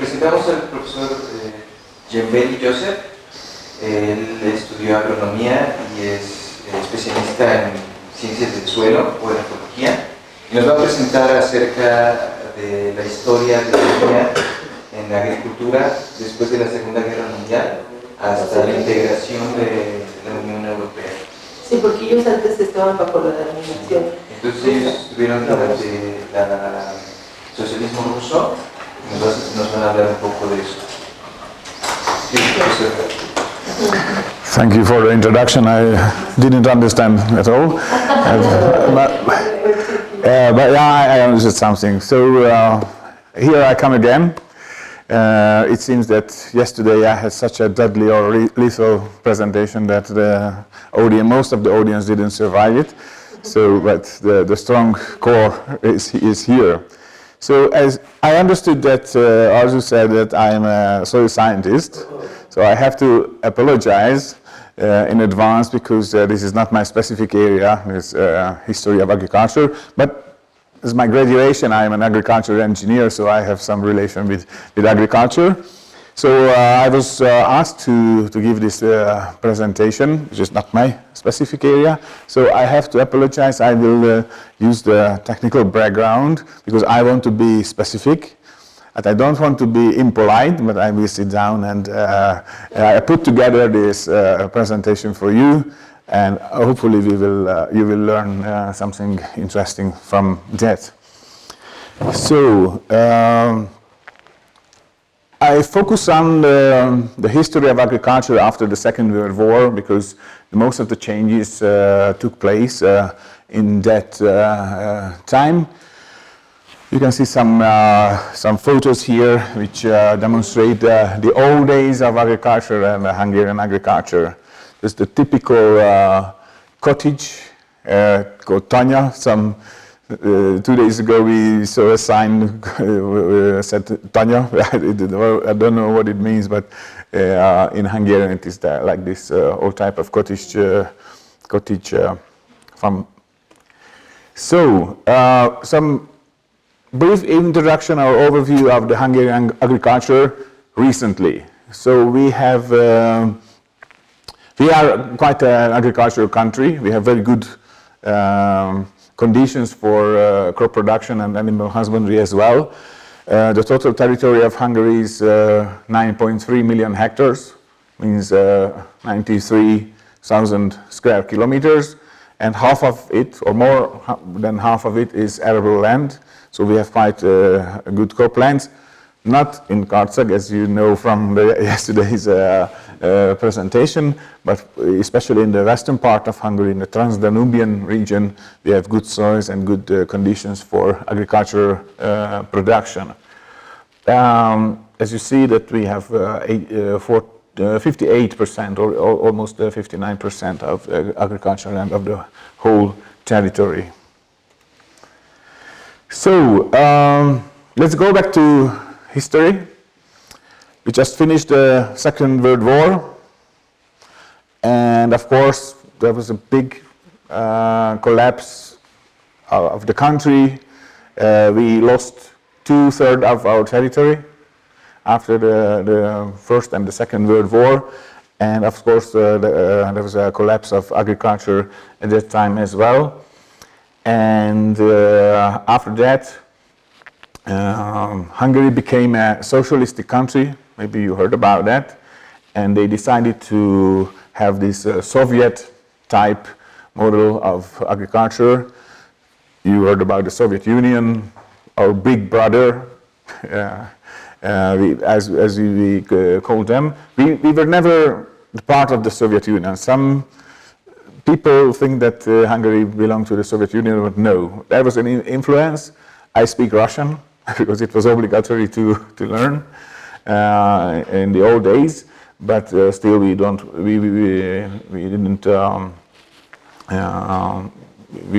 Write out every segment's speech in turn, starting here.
Presentamos al profesor Zsembeli József. Él estudió agronomía y es especialista en ciencias del suelo o ecología, y nos va a presentar acerca de la historia de la economía en la agricultura después de la Segunda Guerra Mundial hasta la integración de la Unión Europea. Sí, porque ellos antes estaban bajo la dominación. Entonces ellos estuvieron durante el socialismo ruso. Nos van a hablar un poco de eso. Sí, thank you for the introduction. I didn't understand at all. But yeah, I understood something. So here I come again. It seems that yesterday I had such a deadly or lethal presentation that most of the audience didn't survive it. So, but the strong core is here. So, as I understood that Arzu said that I'm a soil scientist, so I have to apologize in advance because this is not my specific area, this history of agriculture, but as my graduation, I'm an agricultural engineer, so I have some relation with agriculture. So I was asked to give this presentation, which is not my specific area. So I have to apologize. I will use the technical background because I want to be specific. And I don't want to be impolite, but I will sit down and I put together this presentation for you. And hopefully you will learn something interesting from that. So I focus on the history of agriculture after the Second World War because most of the changes took place in that time. You can see some photos here which demonstrate the old days of agriculture and Hungarian agriculture. There's the typical cottage called Tanya. 2 days ago we saw a sign said Tanya. I don't know what it means, but in Hungarian it is like this old type of cottage farm. So some brief introduction or overview of the Hungarian agriculture recently. So we are quite an agricultural country. We have very good conditions for crop production and animal husbandry as well. The total territory of Hungary is 9.3 million hectares, means 93,000 square kilometers, and half of it, or more than half of it, is arable land. So we have quite good croplands. Not in Karcag, as you know from yesterday's presentation, but especially in the western part of Hungary, in the Trans-Danubian region, we have good soils and good conditions for agricultural production. As you see that we have 58% or almost 59% of agricultural land of the whole territory. So let's go back to history. We just finished the Second World War, and of course there was a big collapse of the country. We lost 2/3 of our territory after the First and the Second World War, and of course there was a collapse of agriculture at that time as well. And after that, Hungary became a socialistic country. Maybe you heard about that. And they decided to have this Soviet type model of agriculture. You heard about the Soviet Union, our big brother, as we called them. We were never part of the Soviet Union. Some people think that Hungary belonged to the Soviet Union, but no. There was an influence. I speak Russian because it was obligatory to learn in the old days, but still we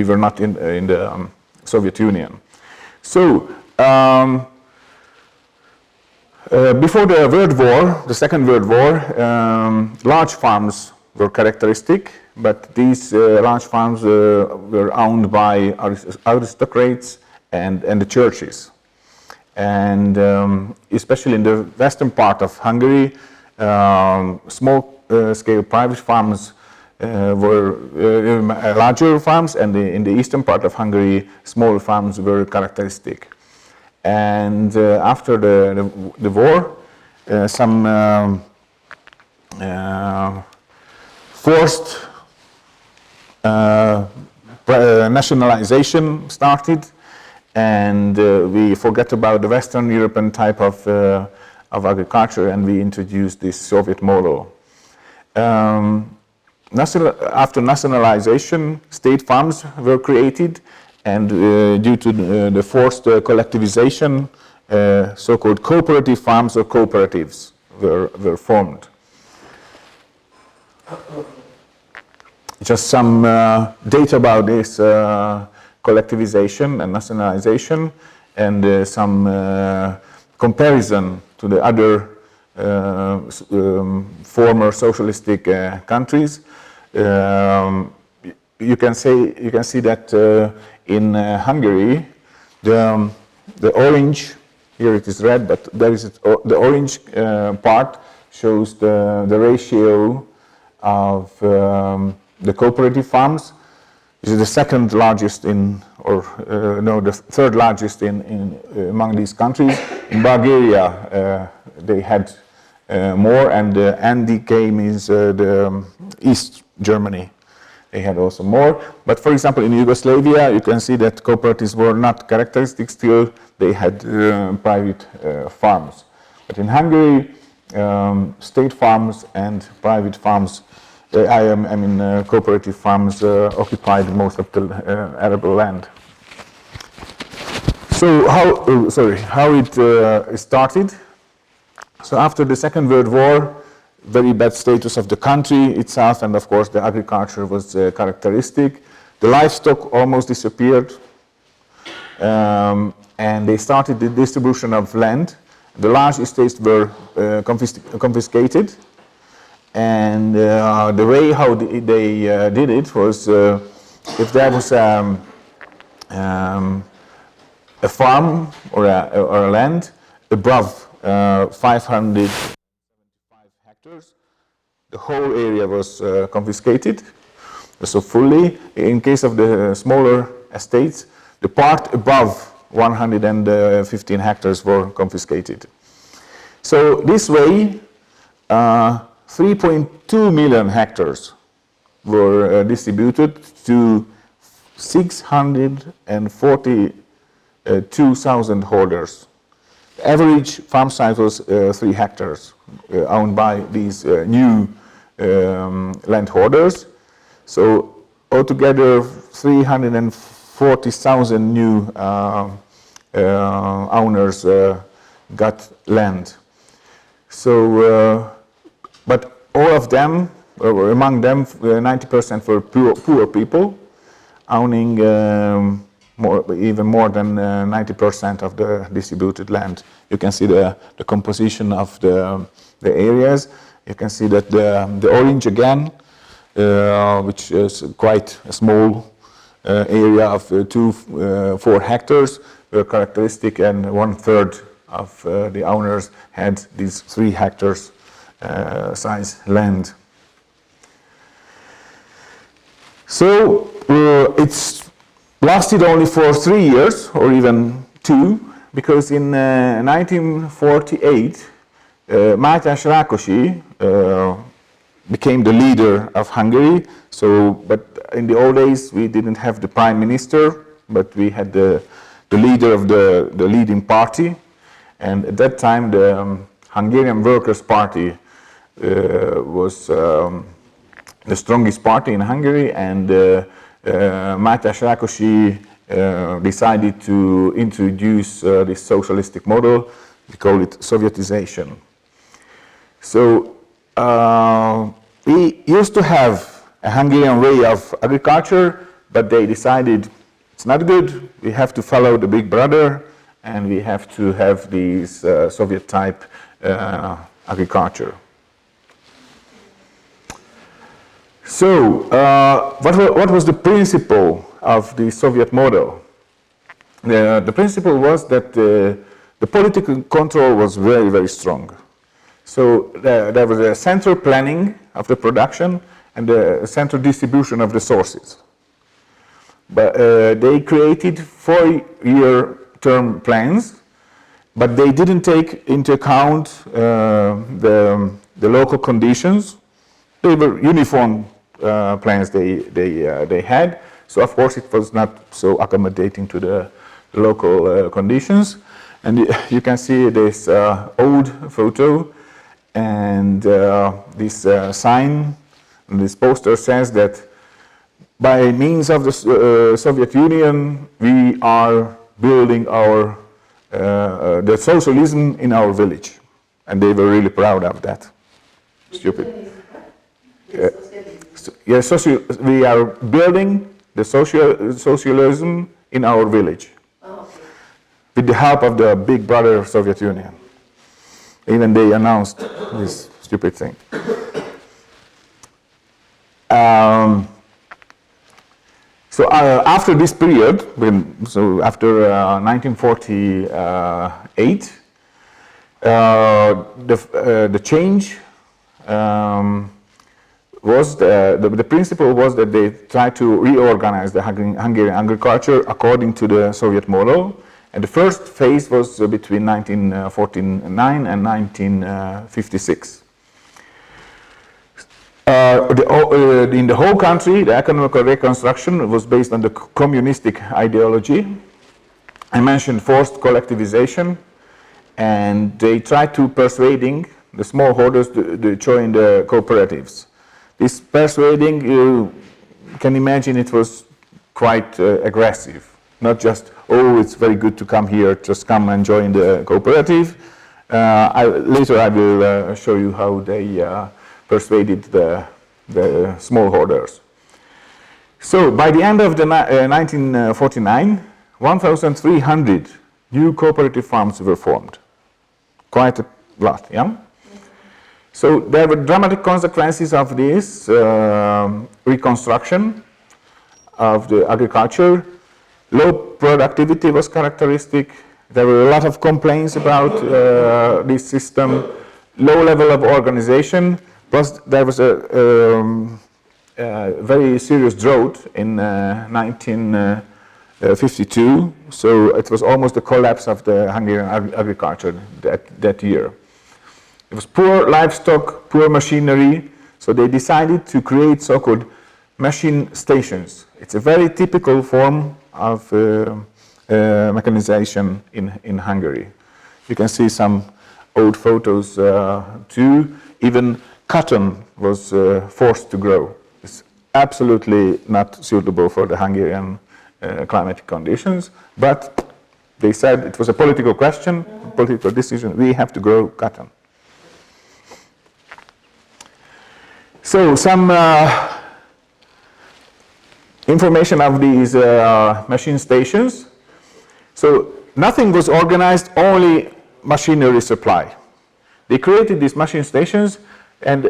were not in the Soviet Union. So before the World War, the Second World War, large farms were characteristic, but these large farms were owned by aristocrats and the churches. And especially in the western part of Hungary, small-scale private farms were larger farms, and in the eastern part of Hungary, small farms were characteristic. And after the war, some forced nationalization started, and we forget about the Western European type of agriculture, and we introduced this Soviet model. After nationalization, state farms were created, and due to the forced collectivization, so-called cooperative farms or cooperatives were formed. Just some data about this collectivization and nationalization, and some comparison to the other former socialistic countries. You can see that in Hungary, the orange, here it is red, but there is the orange part shows the ratio of the cooperative farms. This is the second largest the third largest among these countries. In Bulgaria, they had more, and the NDK means the East Germany. They had also more. But for example, in Yugoslavia, you can see that cooperatives were not characteristic. Still, they had private farms. But in Hungary, state farms and private farms, cooperative farms occupied most of the arable land. So how it started? So after the Second World War, very bad status of the country itself, and of course the agriculture was characteristic. The livestock almost disappeared, and they started the distribution of land. The large estates were confiscated, and the way how they did it was if there was a farm or a land above 575 hectares, the whole area was confiscated, so fully. In case of the smaller estates, the part above 115 hectares were confiscated. So this way, 3.2 million hectares were distributed to 642,000 holders. The average farm size was 3 hectares, owned by these new landholders. So altogether, 340,000 new owners got land. So, but all of them, among them, 90% were poor people, owning even more than 90% of the distributed land. You can see the composition of the areas. You can see that the orange again, which is quite a small area of 4 hectares, were characteristic, and 1/3 of the owners had these 3 hectares size land. So it's lasted only for 3 years, or even 2, because in 1948, Mátyás Rákosi became the leader of Hungary. So, but in the old days, we didn't have the prime minister, but we had the leader of the leading party. And at that time, the Hungarian Workers' Party was the strongest party in Hungary, and Mátyás Rákosi decided to introduce this socialistic model. We call it Sovietization. So we used to have a Hungarian way of agriculture, but they decided it's not good. We have to follow the big brother, and we have to have these Soviet type agriculture. So what was the principle of the Soviet model? The principle was that the the political control was very, very strong. So there was a central planning of the production and the central distribution of the sources. But they created 4-year term plans, but they didn't take into account the local conditions. They were uniform plans they had, so of course it was not so accommodating to the local conditions. And you can see this old photo, and this sign, and this poster says that by means of the Soviet Union, we are building our the socialism in our village, and they were really proud of that. Stupid. Yes, we are building the socialism in our village, with the help of the big brother Soviet Union. Even they announced this stupid thing. So after this period, after 1948, the change was the principle was that they tried to reorganize the Hungarian agriculture according to the Soviet model. And the first phase was between 1949 and 1956. In the whole country, the economical reconstruction was based on the communistic ideology. I mentioned forced collectivization, and they tried to persuading the smallholders to join the cooperatives. This persuading, you can imagine, it was quite aggressive. Not just, oh, it's very good to come here, just come and join the cooperative. Later I will show you how they persuaded the smallholders. So by the end of 1949, 1,300 new cooperative farms were formed. Quite a lot, yeah? So there were dramatic consequences of this reconstruction of the agriculture. Low productivity was characteristic. There were a lot of complaints about this system. Low level of organization. Plus, there was a very serious drought in 1952. So it was almost the collapse of the Hungarian agriculture that year. It was poor livestock, poor machinery. So they decided to create so-called machine stations. It's a very typical form of mechanization in Hungary. You can see some old photos too. Even cotton was forced to grow. It's absolutely not suitable for the Hungarian climatic conditions, but they said it was a political question, political decision, we have to grow cotton. So some information of these machine stations. So nothing was organized, only machinery supply. They created these machine stations, and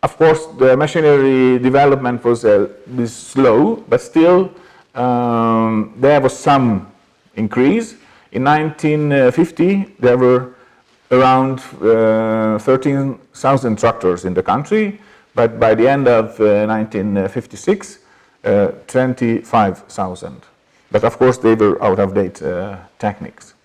of course the machinery development was slow, but still there was some increase. In 1950 there were around 13,000 tractors in the country, but by the end of 1956 25,000. But of course they were out-of-date techniques.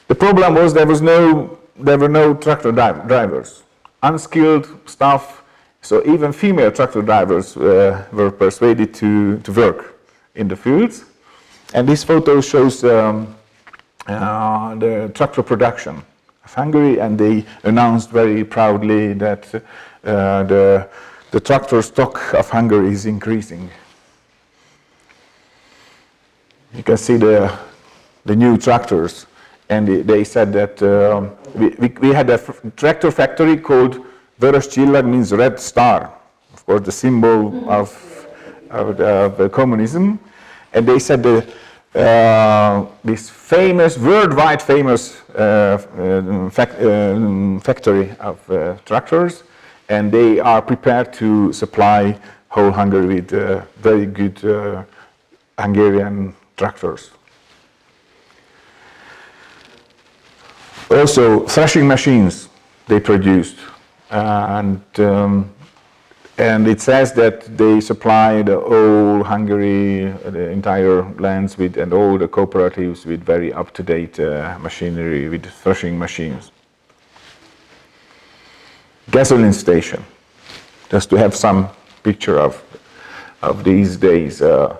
The problem was there were no tractor drivers, unskilled staff, so even female tractor drivers were persuaded to work in the fields. And this photo shows the tractor production of Hungary, and they announced very proudly that the tractor stock of Hungary is increasing. You can see the new tractors, and they said that we had a tractor factory called Vörös Csillag, means red star, of course the symbol of communism, and they said this famous, worldwide famous factory of tractors, and they are prepared to supply whole Hungary with very good Hungarian tractors. Also, threshing machines they produced, and it says that they supplied all Hungary, the entire lands with, and all the cooperatives with very up-to-date machinery, with threshing machines. Gasoline station, just to have some picture of these days. Of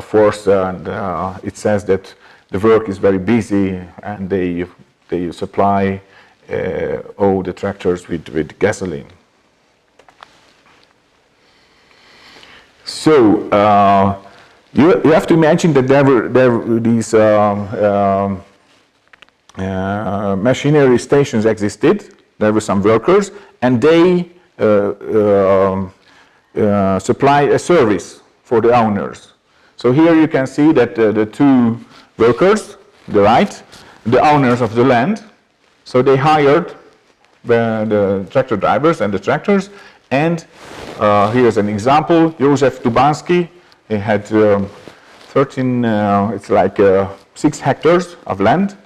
course, it says that the work is very busy, and they supply all the tractors with gasoline. So you have to imagine that there were these machinery stations existed. There were some workers, and they supply a service for the owners. So here you can see that the two workers, the right, the owners of the land. So they hired the tractor drivers and the tractors. And here's an example. József Zsembeli, he had 6 hectares of land.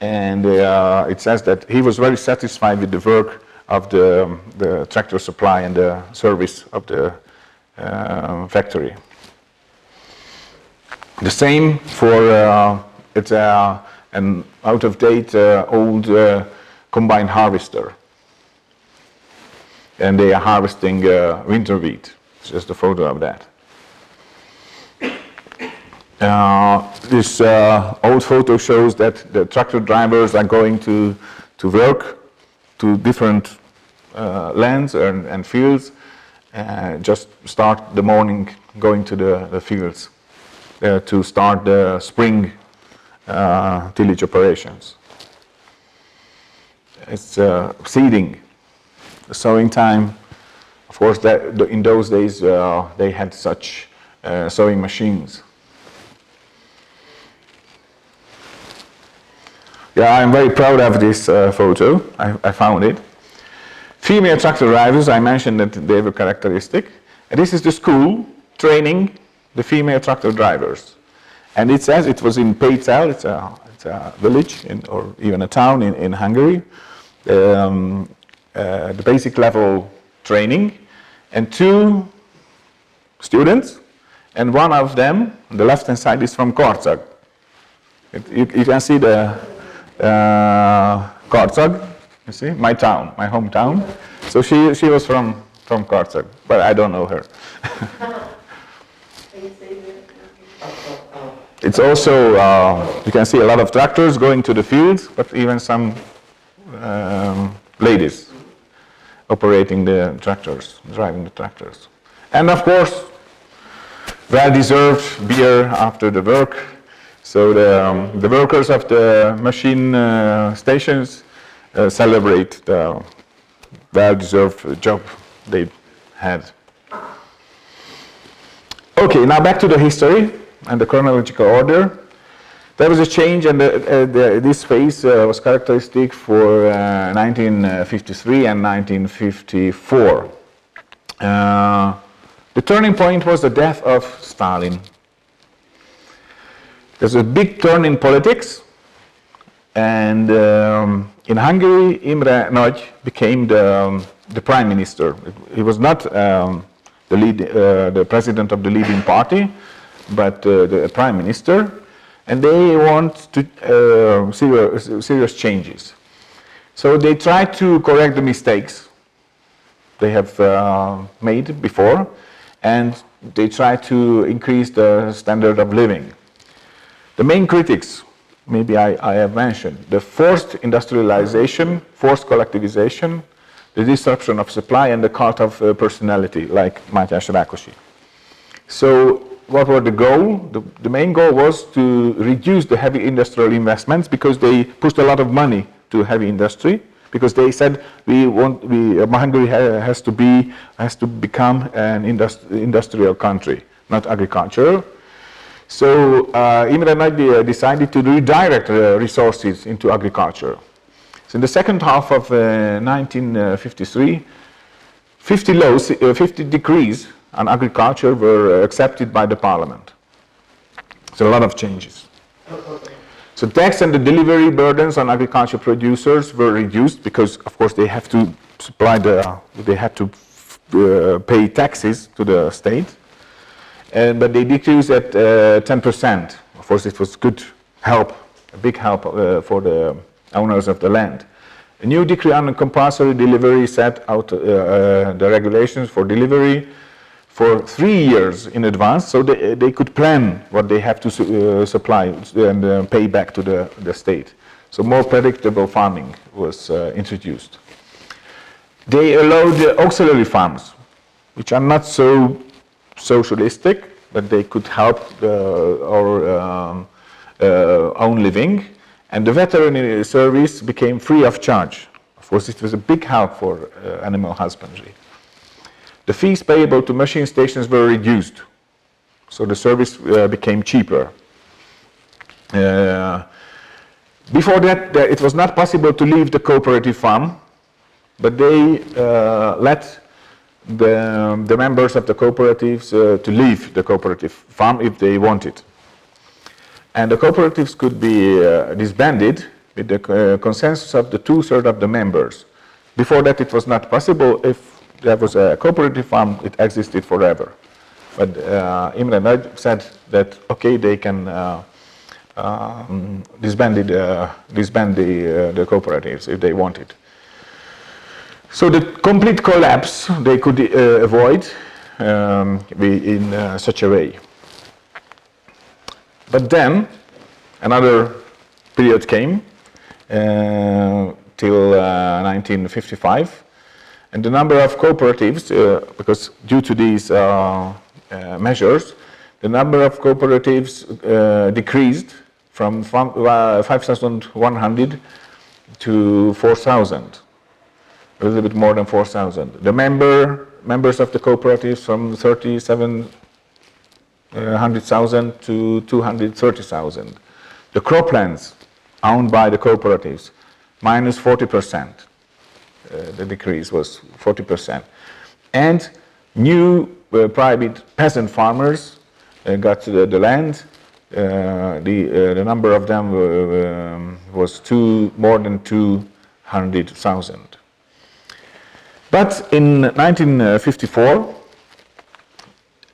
And it says that he was very satisfied with the work of the tractor supply and the service of the factory. The same for it's an out-of-date old combined harvester. And they are harvesting winter wheat. It's just a photo of that. This old photo shows that the tractor drivers are going to work to different lands and fields. Just start the morning going to the fields to start the spring tillage operations. It's seeding, sowing time. Of course, in those days they had such sowing machines. Yeah, I'm very proud of this photo. I found it. Female tractor drivers, I mentioned that they were characteristic. And this is the school training the female tractor drivers. And it says it was in Pécel, it's a village or even a town in Hungary. The basic level training, and 2 students, and one of them, on the left-hand side, is from Karcag. You can see the Karcag, you see, my town, my hometown. So she was from Karcag, but I don't know her. It's also, you can see a lot of tractors going to the fields, but even some ladies operating the tractors, driving the tractors. And of course, well-deserved beer after the work. So the workers of the machine stations celebrate the well-deserved job they had. Okay, now back to the history and the chronological order. There was a change, and this phase was characteristic for 1953 and 1954. The turning point was the death of Stalin. There's a big turn in politics, and in Hungary, Imre Nagy became the prime minister. He was not the president of the leading party, but the prime minister. And they want to serious changes. So they try to correct the mistakes they have made before, and they try to increase the standard of living. The main critics, maybe I have mentioned, the forced industrialization, forced collectivization, the disruption of supply, and the cult of personality, like Mátyás Rákosi. So what was the goal? The main goal was to reduce the heavy industrial investments, because they pushed a lot of money to heavy industry, because they said Hungary has to become an industrial country, not agricultural. So Imre Nagy decided to redirect resources into agriculture. So in the second half of 1953, 50 decrees on agriculture were accepted by the parliament. So a lot of changes. So tax and the delivery burdens on agriculture producers were reduced because, of course, they have to they had to pay taxes to the state, but they decreased at 10%. Of course, it was good help, a big help for the owners of the land. A new decree on compulsory delivery set out the regulations for delivery for 3 years in advance, so they could plan what they have to supply and pay back to the state. So more predictable farming was introduced. They allowed auxiliary farms, which are not so socialistic, but they could help our own living. And the veterinary service became free of charge. Of course, it was a big help for animal husbandry. The fees payable to machine stations were reduced, so the service became cheaper. Before that, it was not possible to leave the cooperative farm, but they let the members of the cooperatives to leave the cooperative farm if they wanted. And the cooperatives could be disbanded with the consensus of the 2/3 of the members. Before that, it was not possible. If there was a cooperative farm, it existed forever. But Imre Nagy said that, okay, they can disband the cooperatives if they wanted. So the complete collapse they could avoid in such a way. But then another period came till 1955, and the number of cooperatives, because due to these measures, the number of cooperatives decreased from 5,100 to 4,000, a little bit more than 4,000. The members of the cooperatives from 3,700,000 to 230,000. The croplands owned by the cooperatives, minus 40%. The decrease was 40%. And new private peasant farmers got the land. The number of them was more than 200,000. But in 1954,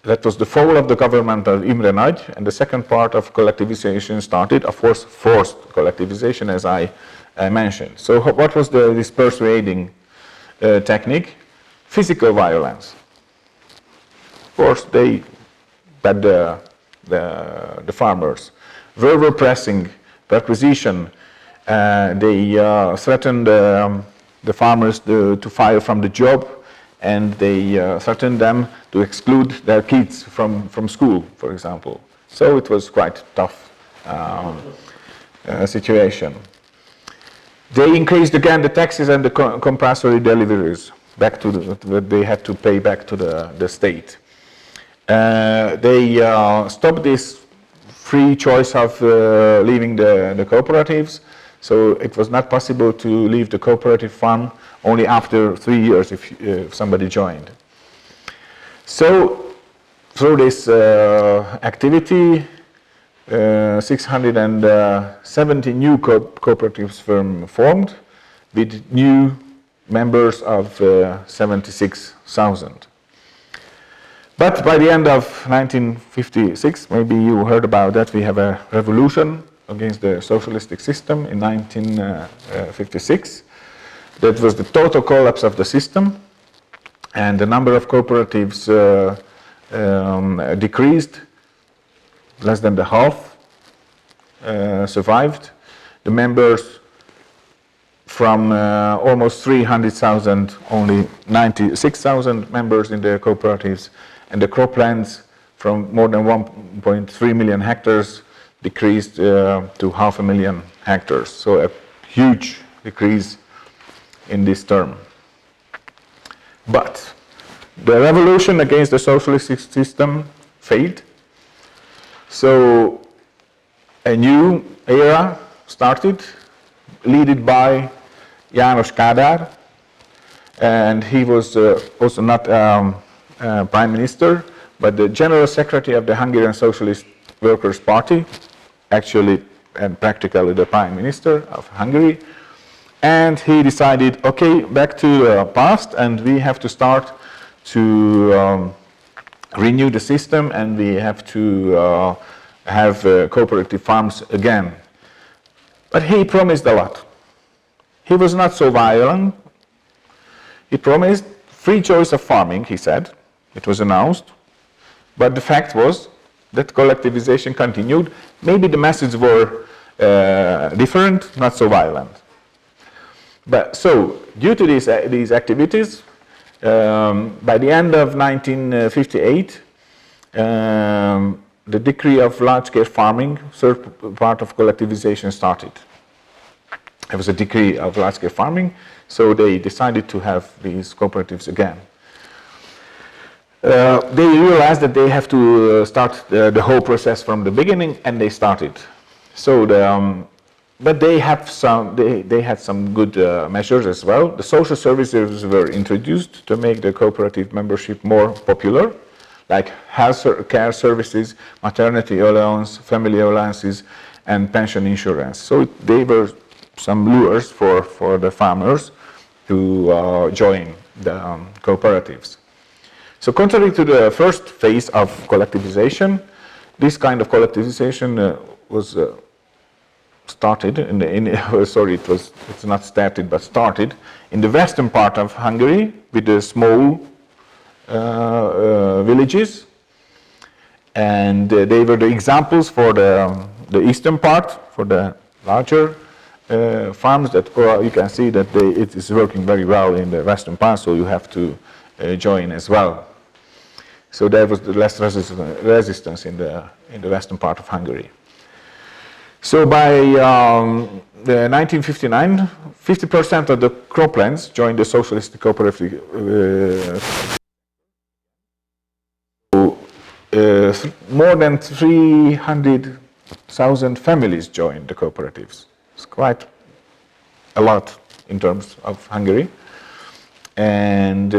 that was the fall of the government of Imre Nagy, and the second part of collectivization started, of course, forced collectivization, as I mentioned. So what was this persuading technique? Physical violence. Of course, they had the farmers, verbal pressing, perquisition. They threatened the farmers to fire from the job, and they threatened them to exclude their kids from school, for example. So it was quite tough situation. They increased again the taxes and the compulsory deliveries back to that they had to pay back to the state. They stopped this free choice of leaving the cooperatives, so it was not possible to leave the cooperative farm only after 3 years if somebody joined. So through this activity, 670 new cooperatives were formed with new members of 76,000. But by the end of 1956, maybe you heard about that, we have a revolution against the socialistic system in 1956. That was the total collapse of the system, and the number of cooperatives decreased. Less than the half survived. The members from almost 300,000, only 96,000 members in the cooperatives, and the croplands from more than 1.3 million hectares decreased to 500,000 hectares. So a huge decrease in this term. But the revolution against the socialist system failed. So a new era started, led by János Kádár, and he was also not prime minister, but the general secretary of the Hungarian Socialist Workers' Party, actually and practically the Prime Minister of Hungary. And he decided, okay, back to the past, and we have to start to renew the system, and we have to have cooperative farms again. But he promised a lot. He was not so violent. He promised free choice of farming, he said. It was announced. But the fact was that collectivization continued. Maybe the methods were different, not so violent. But so, due to these activities, by the end of 1958, the decree of large-scale farming, third part of collectivization, started. There was a decree of large-scale farming, so they decided to have these cooperatives again. They realized that they have to start the whole process from the beginning, and they started. So, but they had some good measures as well. The social services were introduced to make the cooperative membership more popular, like health care services, maternity allowance, family allowances, and pension insurance. So they were some lures for the farmers to join the cooperatives. So contrary to the first phase of collectivization, this kind of collectivization was started it's not started, but started in the western part of Hungary with the small villages, and they were the examples for the eastern part, for the larger farms. That you can see that it is working very well in the western part, so you have to join as well. So there was the less resistance in the western part of Hungary. So by 1959, 50% of the croplands joined the socialist cooperative. More than 300,000 families joined the cooperatives. It's quite a lot in terms of Hungary. And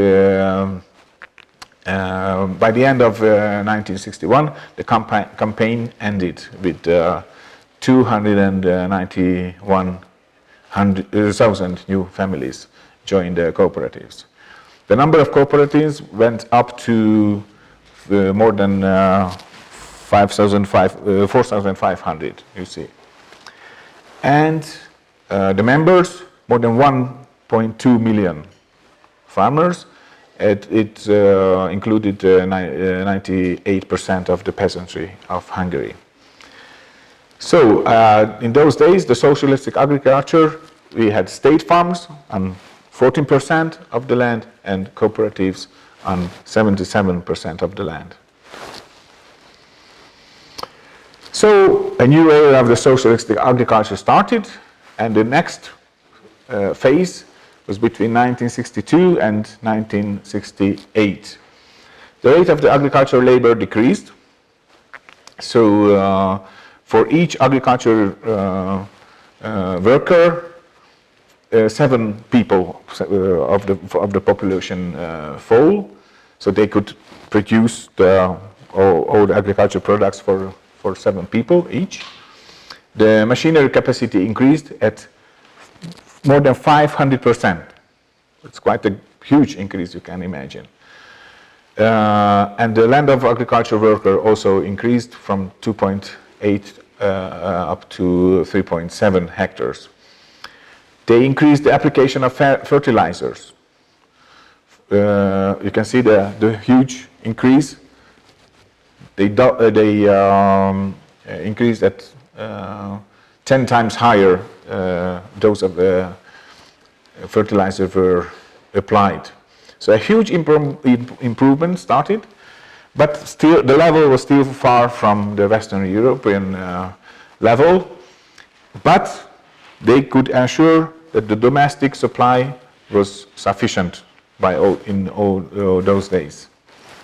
by the end of 1961, the campaign ended with 291,000 new families joined the cooperatives. The number of cooperatives went up to more than 4,500, you see. And the members, more than 1.2 million farmers. It included 98% of the peasantry of Hungary. So in those days, the socialistic agriculture, we had state farms on 14% of the land and cooperatives on 77% of the land. So a new era of the socialistic agriculture started, and the next phase was between 1962 and 1968. The rate of the agricultural labor decreased. So for each agriculture worker, 7 people of the population fall, so they could produce all the agricultural products for 7 people each. The machinery capacity increased at more than 500%. It's quite a huge increase, you can imagine. And the land of agriculture worker also increased from 2.8 up to 3.7 hectares. They increased the application of fertilizers. You can see the huge increase. They increased at 10 times higher dose of fertilizer were applied. So a huge improvement started, but still the level was still far from the Western European level. But they could ensure that the domestic supply was sufficient in all those days.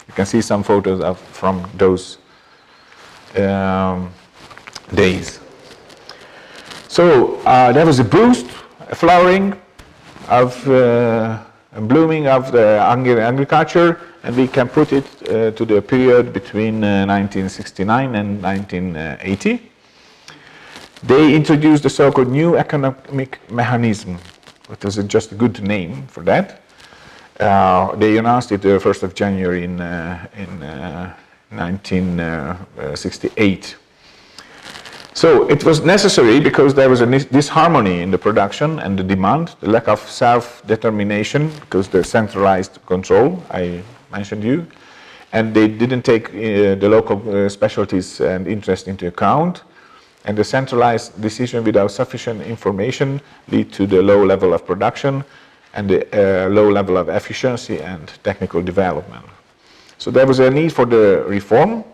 You can see some photos from those days. So there was a boost, a flowering of blooming of the Hungarian agriculture, and we can put it to the period between 1969 and 1980. They introduced the so-called new economic mechanism. It was just a good name for that. They announced it the 1st of January in 1968. So it was necessary because there was a disharmony in the production and the demand, the lack of self-determination because the centralized control I mentioned you, and they didn't take the local specialties and interest into account, and the centralized decision without sufficient information lead to the low level of production and the low level of efficiency and technical development. So there was a need for the reform,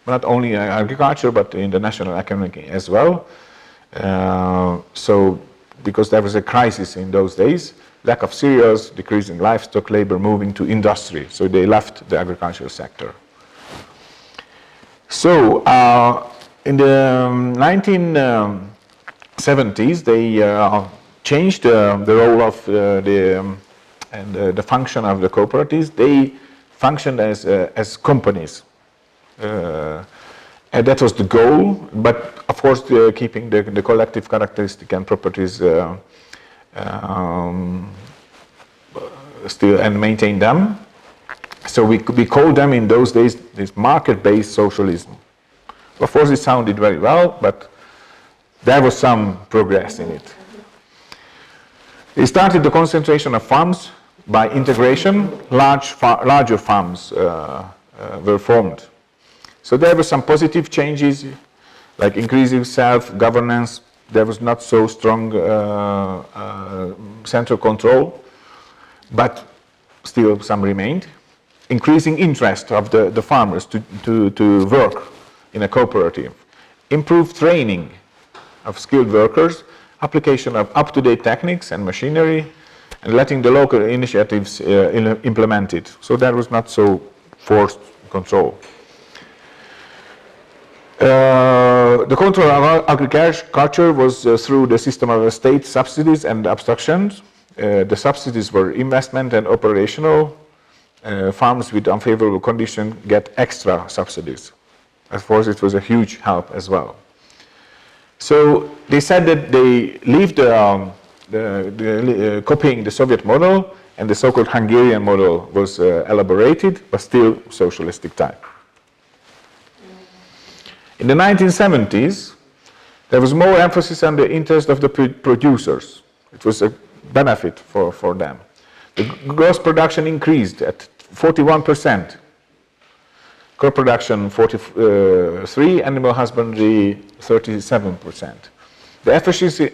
not only in agriculture, but in the national economy as well. So, because there was a crisis in those days, lack of cereals, decreasing livestock labor, moving to industry. So they left the agricultural sector. So, in the 1970s, they changed the role of the function of the cooperatives. They functioned as companies. And that was the goal, but of course keeping the collective characteristic and properties still and maintain them. So we called them in those days this market-based socialism. Of course it sounded very well, but there was some progress in it. It started the concentration of farms by integration. Larger farms were formed. So there were some positive changes, like increasing self-governance. There was not so strong central control, but still some remained. Increasing interest of the farmers to work in a cooperative. Improved training of skilled workers, application of up-to-date techniques and machinery, and letting the local initiatives implement it. So there was not so forced control. The control of agriculture was through the system of state subsidies and abstractions. The subsidies were investment and operational. Farms with unfavorable conditions get extra subsidies. Of course, it was a huge help as well. So they said that they leave copying the Soviet model, and the so-called Hungarian model was elaborated, but still socialistic type. In the 1970s, there was more emphasis on the interest of the producers. It was a benefit for them. The gross production increased at 41%. Crop production 43%, animal husbandry 37%. The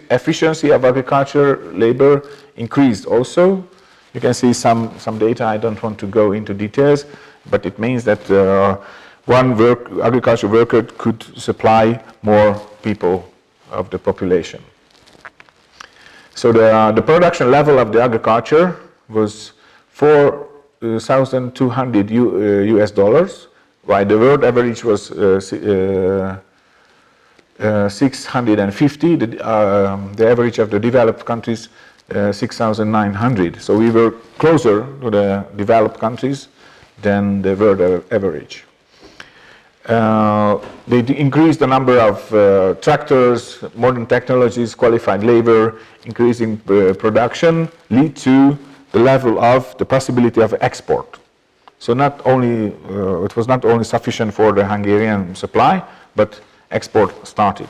efficiency of agriculture labor increased also. You can see some data. I don't want to go into details, but it means that one agriculture worker could supply more people of the population. So the production level of the agriculture was $4,200 US dollars, while the world average was 650. The average of the developed countries 6,900. So we were closer to the developed countries than the world average. They increased the number of tractors, modern technologies, qualified labor, increasing production, lead to the level of the possibility of export. So not only, it was not only sufficient for the Hungarian supply, but export started.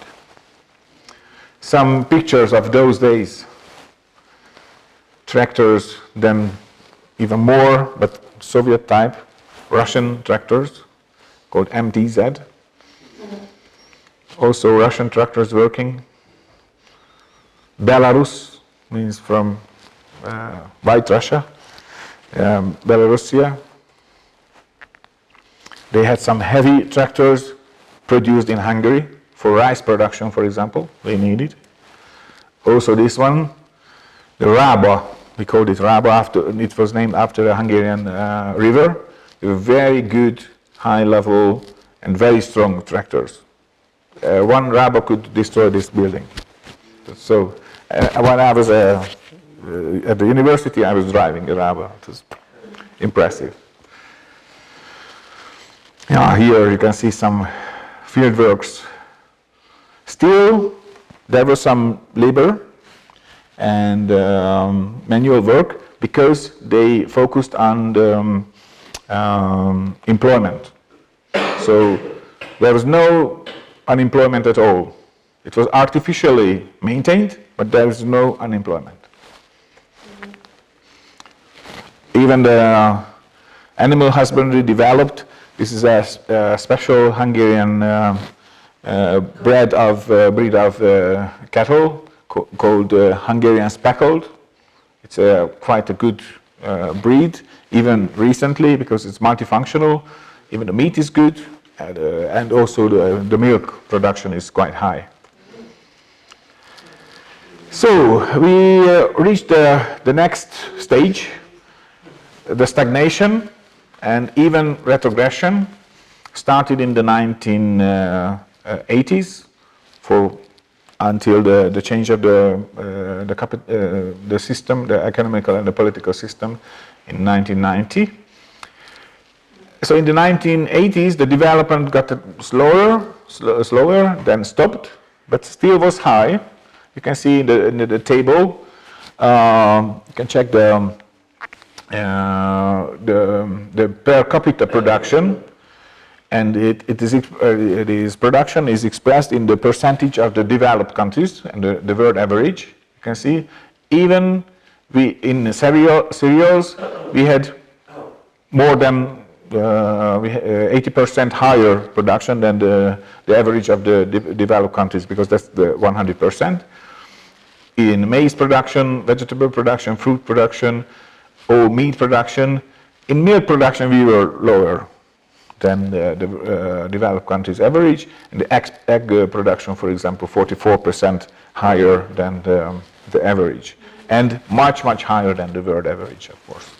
Some pictures of those days. Tractors, then even more, but Soviet type, Russian tractors, called MTZ. Also Russian tractors working. Belarus means from White Russia, Belarusia. They had some heavy tractors produced in Hungary for rice production, for example. They needed. Also this one, the Rába. We called it Rába. It was named after the Hungarian river. They were very good, high level, and very strong tractors. One Rába could destroy this building. So when I was at the university, I was driving a Rába. It was impressive. Yeah, here you can see some field works. Still, there was some labor and manual work because they focused on the employment. So there was no unemployment at all. It was artificially maintained, but there was no unemployment. Even the animal husbandry developed. This is a special Hungarian breed of cattle called Hungarian speckled. It's quite a good breed, even recently, because it's multifunctional. Even the meat is good, and also the milk production is quite high. So we reached the next stage, the stagnation and even retrogression started in the 1980s until the change of the system, the economical and the political system in 1990. So in the 1980s, the development got slower, then stopped, but still was high. You can see in the table. You can check the per capita production, and this production is expressed in the percentage of the developed countries and the world average. You can see even in cereals we had more than 80% higher production than the average of the developed countries, because that's the 100%. In maize production, vegetable production, fruit production, or meat production. In milk production we were lower than the developed countries average. In the egg production, for example, 44% higher than the average, and much higher than the world average, of course.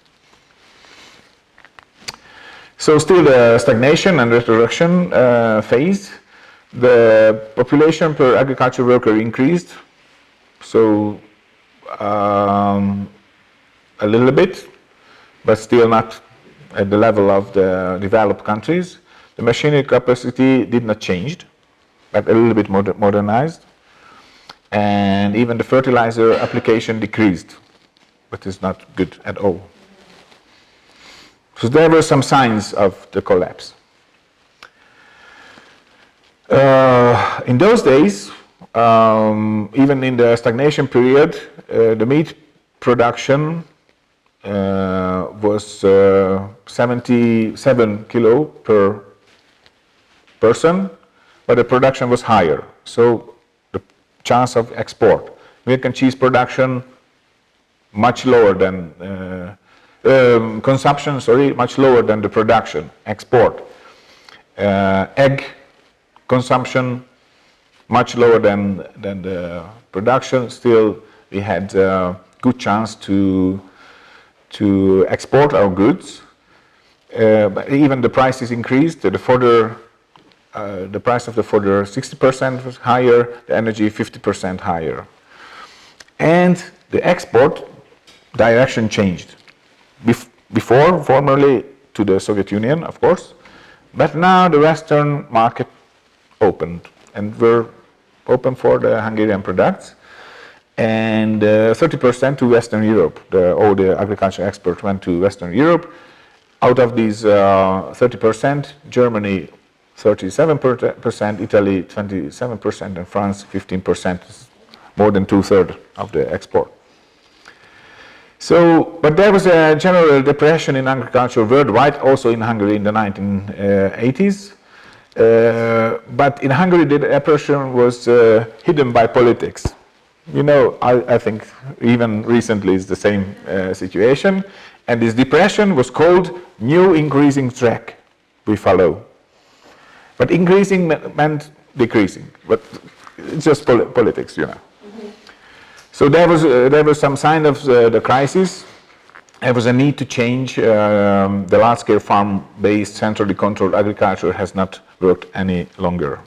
So still the stagnation and retrogression phase. The population per agriculture worker increased, so a little bit, but still not at the level of the developed countries. The machinery capacity did not change, but a little bit modernized. And even the fertilizer application decreased, but it's not good at all. So there were some signs of the collapse. In those days, even in the stagnation period, the meat production was 77 kilo per person, but the production was higher. So the chance of export. Milk and cheese production much lower than consumption, much lower than the production, export. Egg consumption much lower than the production. Still, we had good chance to export our goods. But even the prices increased. The price of the fodder 60% was higher, the energy 50% higher. And the export direction changed. Before, formerly to the Soviet Union, of course, but now the Western market opened and were open for the Hungarian products, and 30% to Western Europe. All the agriculture exports went to Western Europe. Out of these 30%, Germany 37%, Italy 27%, and France 15%, more than 2/3 of the export. So, but there was a general depression in agriculture worldwide, also in Hungary in the 1980s. But in Hungary, the depression was hidden by politics. You know, I think even recently is the same situation. And this depression was called new increasing track we follow. But increasing meant decreasing, but it's just politics, you know. So there was some sign of the crisis. There was a need to change. The large-scale farm-based, centrally controlled agriculture has not worked any longer.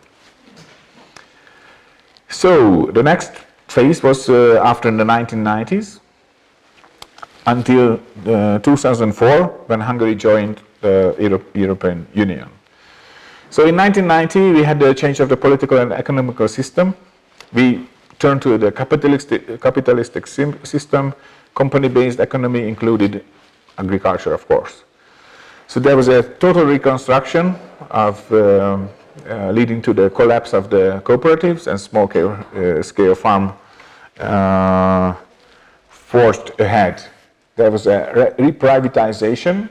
So the next phase was after the 1990s until 2004, when Hungary joined the European Union. So in 1990, we had the change of the political and economical system. We turned to the capitalistic system. Company-based economy included agriculture, of course. So there was a total reconstruction of leading to the collapse of the cooperatives and small-scale farm forged ahead. There was a reprivatization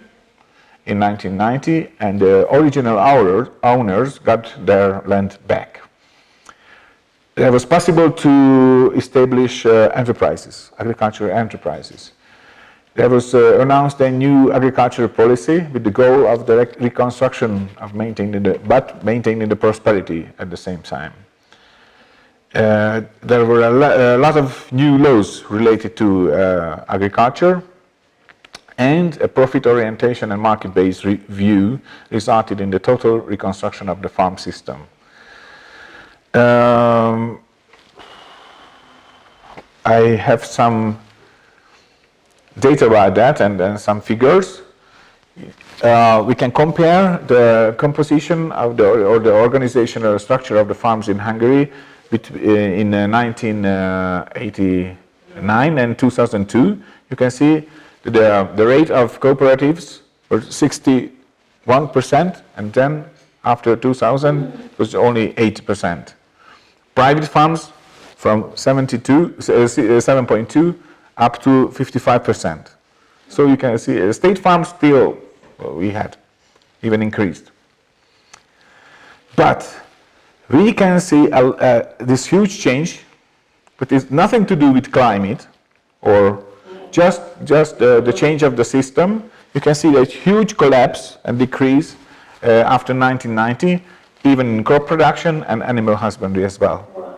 in 1990, and the original owners got their land back. It was possible to establish enterprises, agricultural enterprises. There was announced a new agricultural policy with the goal of the reconstruction of maintaining the prosperity at the same time. There were a lot of new laws related to agriculture, and a profit orientation and market-based view resulted in the total reconstruction of the farm system. I have some data about that and some figures. We can compare the composition of the organizational structure of the farms in Hungary in 1989 and 2002. You can see the rate of cooperatives was 61%, and then after 2000 it was only 8%. Private farms from 7.2 up to 55%. So you can see state farms still we had even increased. But we can see this huge change, but it's nothing to do with climate or just the change of the system. You can see that huge collapse and decrease after 1990, even in crop production and animal husbandry as well. Wow.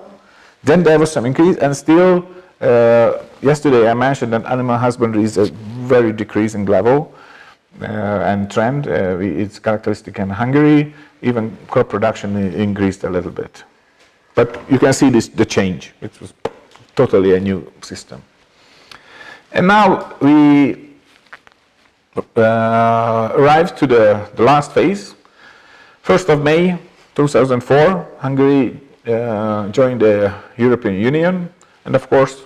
Then there was some increase, and still, yesterday I mentioned that animal husbandry is a very decreasing level and trend. It's characteristic in Hungary. Even crop production increased a little bit. But you can see the change. It was totally a new system. And now we arrived to the last phase. 1st of May 2004, Hungary joined the European Union, and of course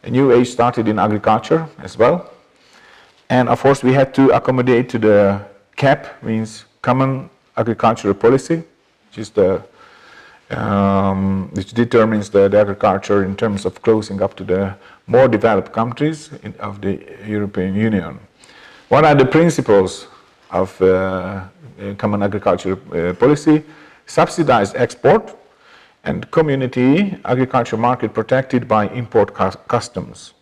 a new age started in agriculture as well. And of course we had to accommodate to the CAP, means Common Agricultural Policy, which is which determines the agriculture in terms of closing up to the more developed countries of the European Union. What are the principles of Common Agricultural Policy? Subsidized export and community agriculture market protected by import customs.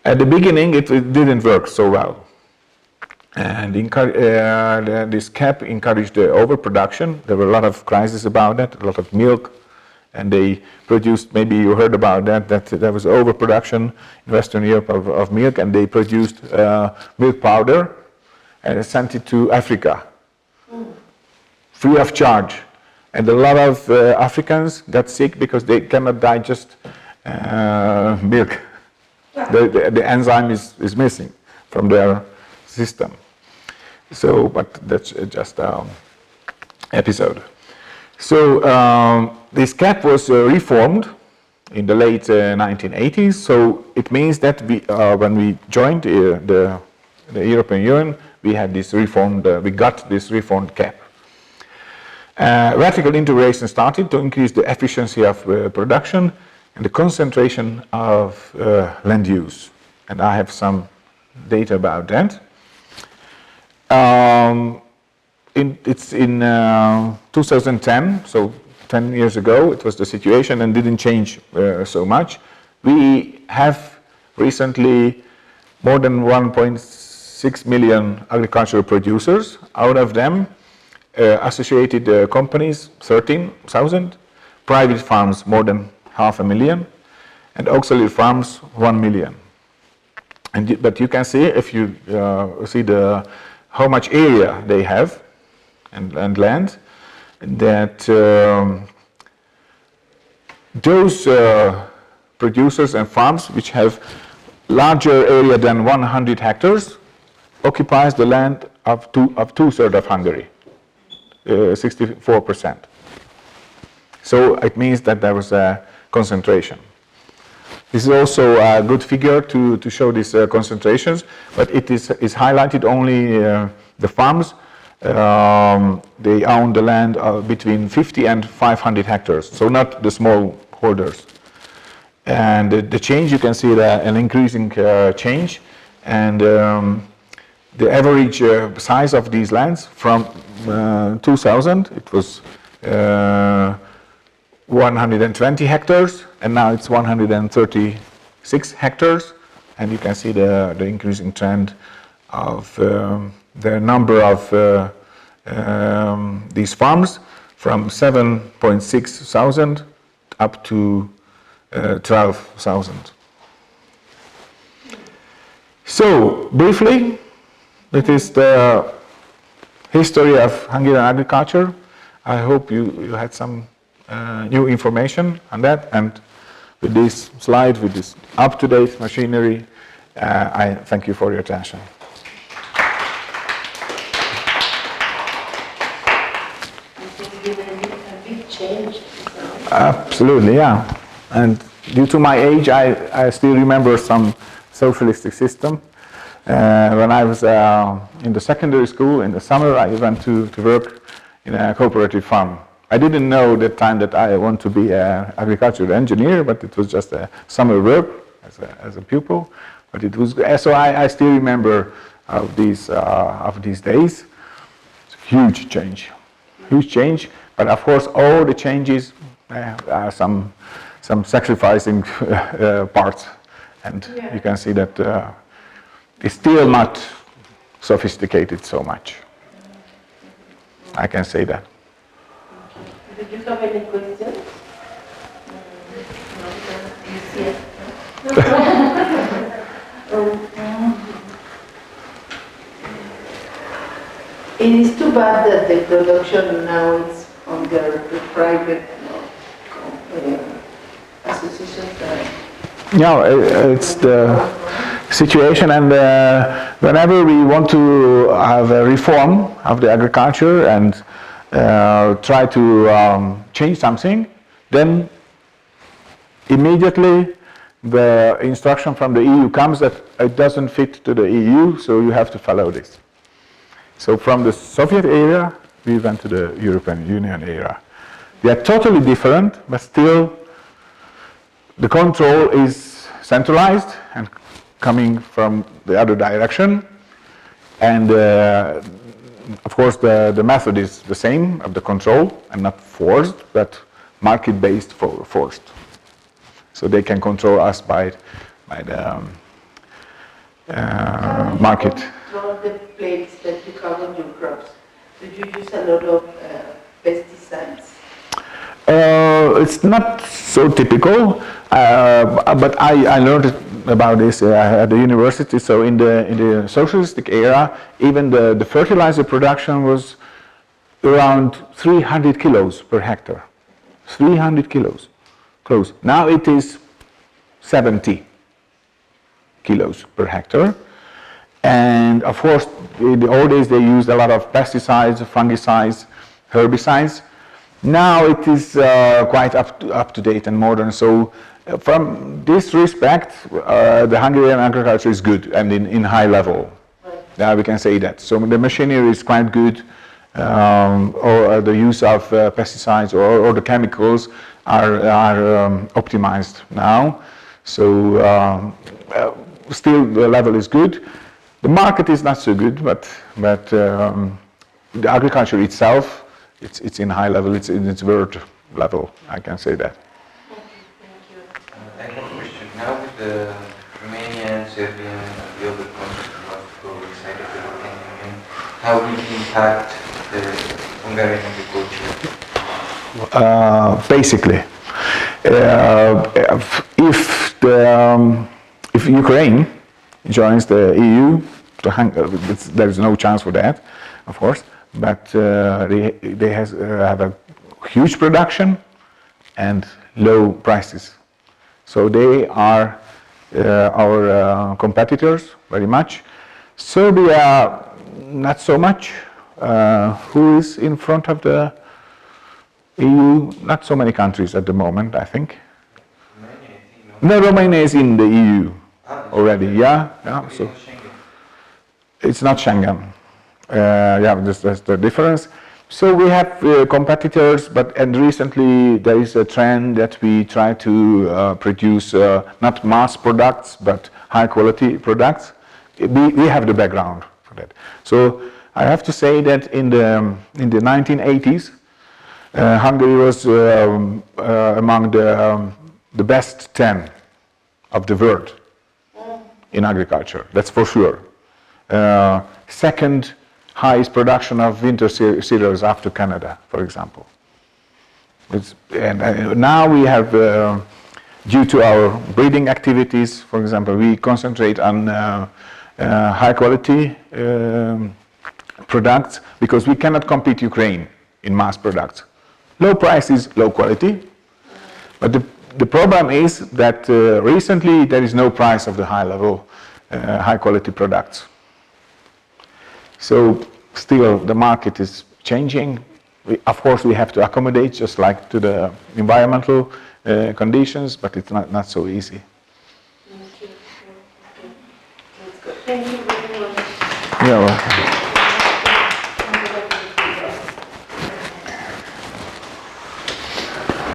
At the beginning it didn't work so well. And this CAP encouraged the overproduction. There were a lot of crises about that, a lot of milk, and they produced, maybe you heard about that there was overproduction in Western Europe of milk, and they produced milk powder and sent it to Africa, free of charge. And a lot of Africans got sick because they cannot digest milk. The enzyme is missing from their system. So, but that's just an episode. So this CAP was reformed in the late 1980s. So it means that when we joined the European Union, we had this reformed, we got this reformed CAP. Vertical integration started to increase the efficiency of production and the concentration of land use. And I have some data about that. It's in 2010, so 10 years ago, it was the situation and didn't change so much. We have recently more than 1.6 million agricultural producers. Out of them, associated companies, 13,000, private farms, more than 500,000, and auxiliary farms, 1 million. But you can see, if you see how much area they have and land, that those producers and farms which have larger area than 100 hectares occupies the land of two-thirds of Hungary, 64%. So it means that there was a concentration. This is also a good figure to show these concentrations, but it is highlighted only the farms. They own the land between 50 and 500 hectares, so not the small holders. And the change, you can see an increasing change, and the average size of these lands from 2000, it was 120 hectares, and now it's 136 hectares, and you can see the increasing trend of the number of these farms from 7.6 thousand up to 12,000. So, briefly, that is the history of Hungarian agriculture. I hope you had some new information on that, and with this slide, with this up-to-date machinery, I thank you for your attention. A big change. Absolutely, yeah. And due to my age, I still remember some socialistic system. When I was in the secondary school in the summer, I went to work in a cooperative farm. I didn't know at that time that I want to be an agricultural engineer, but it was just a summer work as a pupil. But it was so I still remember of these days. It's a huge change. But of course, all the changes are some sacrificing parts, and you can see that it's still not sophisticated so much. I can say that. Did you have any questions? It is too bad that the production now is under the private associations. Yeah, it's the situation, and whenever we want to have a reform of the agriculture and try to change something, then immediately the instruction from the EU comes that it doesn't fit to the EU, so you have to follow this. So from the Soviet era, we went to the European Union era. They are totally different, but still the control is centralized and coming from the other direction. And of course, the method is the same of the control, and not forced, but market-based forced. So they can control us by the market. Control the plagues that you have on your crops. Do you use a lot of pesticides? It's not so typical, but I learned about this at the university. So in the socialistic era, even the fertilizer production was around 300 kilos per hectare. 300 kilos. Close. Now it is 70 kilos per hectare. And of course, in the old days they used a lot of pesticides, fungicides, herbicides. Now it is quite up to date and modern. So from this respect, the Hungarian agriculture is good and in high level. Yeah, we can say that. So the machinery is quite good, or the use of pesticides or the chemicals are optimized now. So still the level is good. The market is not so good, but the agriculture itself, it's in high level. It's in its world level. I can say that. Thank you. I have a question. Now with the Romanian, Serbian, and the other countries who want to go inside of the European Union, how will it impact the Hungarian agriculture? Basically, if Ukraine joins the EU, there is no chance for that, of course. But they have a huge production and low prices. So they are our competitors very much. Serbia, not so much. Who is in front of the EU? Not so many countries at the moment, I think. No, Romania is in the EU already. Yeah. So Schengen. it's not Schengen. Yeah, that's the difference. So we have competitors, and recently there is a trend that we try to produce not mass products, but high quality products. We have the background for that. So I have to say that in the 1980s, Hungary was among the best 10 of the world in agriculture. That's for sure. Second highest production of winter cereals after Canada, for example. Now we have, due to our breeding activities, for example, we concentrate on high quality products because we cannot compete Ukraine in mass products. Low price is low quality, but the problem is that recently there is no price of the high level, high quality products. So still the market is changing. Of course we have to accommodate just like to the environmental conditions, but it's not so easy. Thank you very much. Yeah, well.